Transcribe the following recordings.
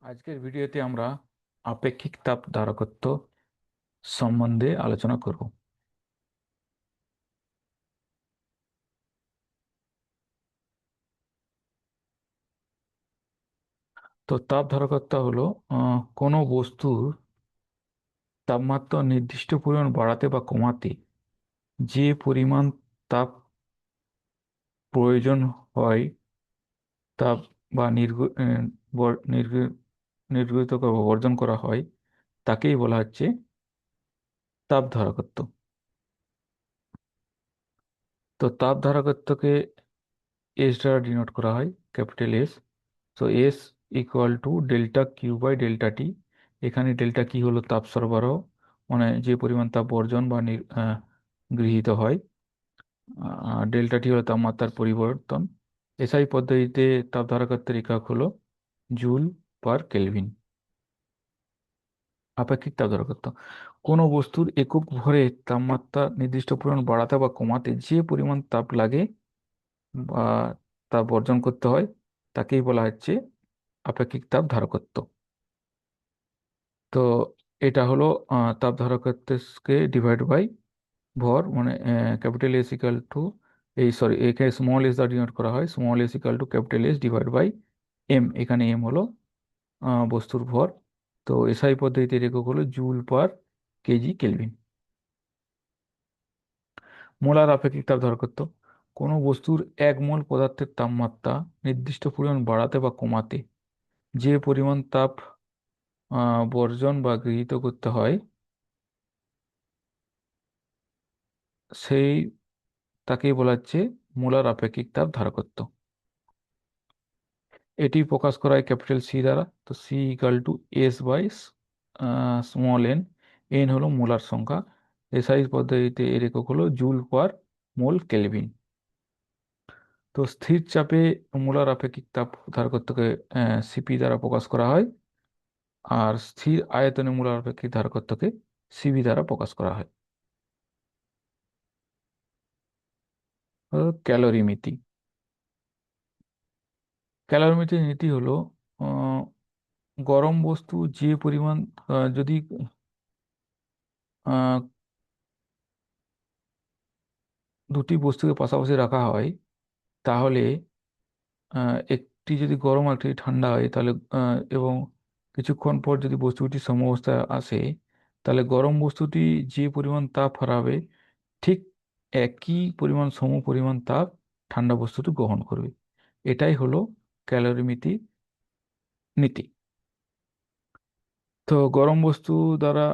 আজকের ভিডিওতে আমরা আপেক্ষিক তাপ ধারকত্ব সম্বন্ধে আলোচনা করব। তো তাপ ধারকত্ব হলো কোনো বস্তুর তাপমাত্রা নির্দিষ্ট পরিমাণ বাড়াতে বা কমাতে যে পরিমাণ তাপ প্রয়োজন হয়, তাপ বা নির্গত বা বর্জন করা হয়, তাকেই বলা হচ্ছে তাপ ধারকত্ব। তো তাপ ধারকত্বকে এস দ্বারা ডিনোট করা হয়, ক্যাপিটাল এস। তো S equal to delta Q by delta T. এখানে ডেল্টা কি হলো তাপ সরবরাহ, মানে যে পরিমাণ তাপ বর্জন বা গৃহীত হয়। ডেল্টা টি হলো তাপমাত্রার পরিবর্তন। এসআই পদ্ধতিতে তাপ ধারকত্বের একক হলো জুল পার কেলভিন। আপেক্ষিক তাপ ধারকত্ব কোনো বস্তুর একক ভরে তাপমাত্রা নির্দিষ্ট পরিমাণ বাড়াতে বা কমাতে যে পরিমাণ তাপ লাগে বা তাপ বর্জন করতে হয়, তাকেই বলা হচ্ছে আপেক্ষিক তাপ ধারকত্ব। তো এটা হলো তাপ ধারকত্বকে ডিভাইড বাই ভর, মানে ক্যাপিটাল এস ইকাল টু, এই সরি, এখানে স্মল এস দ্বারা ডিনোট করা হয়, small S equal to capital S divide by M. এখানে এম হলো বস্তুর ভর। তো এসআই পদ্ধতির একক হলো joule per kg kelvin. Molar আপেক্ষিক তাপ ধারকত্ব কোনো বস্তুর এক মোল পদার্থের তাপমাত্রা নির্দিষ্ট পরিমাণ বাড়াতে বা কমাতে যে পরিমাণ তাপ বর্জন বা গৃহীত করতে হয়, সেই তাকেই বলা হচ্ছে মোলার আপেক্ষিক তাপ ধারকত্ব। এটি প্রকাশ করা হয় ক্যাপিটাল সি দ্বারা। তো C equal to S by small N. N হলো মোলার সংখ্যা। এসআই পদ্ধতিতে এর একক হলো জুল পার মোল কেলভিন। তো স্থির চাপে মোলার আপেক্ষিক তাপ ধারকত্বকে সিপি দ্বারা প্রকাশ করা হয়, আর স্থির আয়তনে মোলার আপেক্ষিক ধারকত্বকে সিভি দ্বারা প্রকাশ করা হয়। ক্যালোরিমিতি। ক্যালোরিমিতির নীতি হলো আহ, গরম বস্তু যে পরিমাণ, যদি আহ, দুটি বস্তুকে পাশাপাশি রাখা হয়, তাহলে একটি যদি গরম আর একটি ঠান্ডা হয়, তাহলে এবং কিছুক্ষণ পর যদি বস্তুটি সমবস্থায় আসে, তাহলে গরম বস্তুটি যে পরিমাণ তাপ হারাবে, ঠিক একই পরিমাণ পরিমাণ তাপ ঠান্ডা বস্তুটি গ্রহণ করবে। এটাই হলো ক্যালোরিমিতি নীতি। তো গরম বস্তু দ্বারা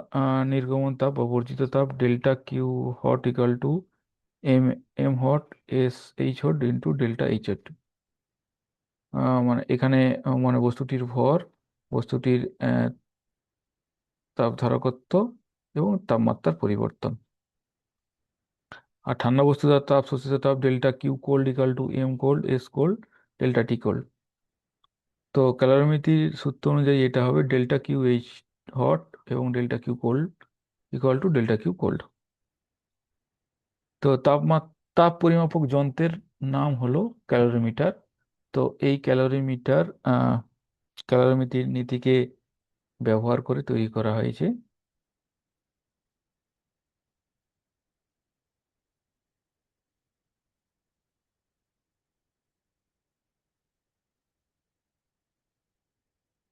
নির্গমন তাপ বা বর্জিত তাপ delta Q hot equal to M M hot S H hot into delta H hot. মানে এখানে মানে বস্তুটির ভর, বস্তুটির তাপ ধারকত্ব এবং তাপমাত্রার পরিবর্তন। আর ঠান্ডা বস্তু দ্বারা তাপ শোষিত তাপ delta Q cold equal to M cold S cold delta T cold. তো ক্যালোরিমিতির সূত্র অনুযায়ী এটা হবে ডেল্টা কিউ এইচ হট এবং delta Q cold equal to delta Q cold. তো তাপ পরিমাপক যন্ত্রের নাম হলো ক্যালোরিমিটার। তো এই ক্যালোরিমিটার ক্যালোরিমিতির নীতিকে ব্যবহার করে তৈরি করা হয়েছে।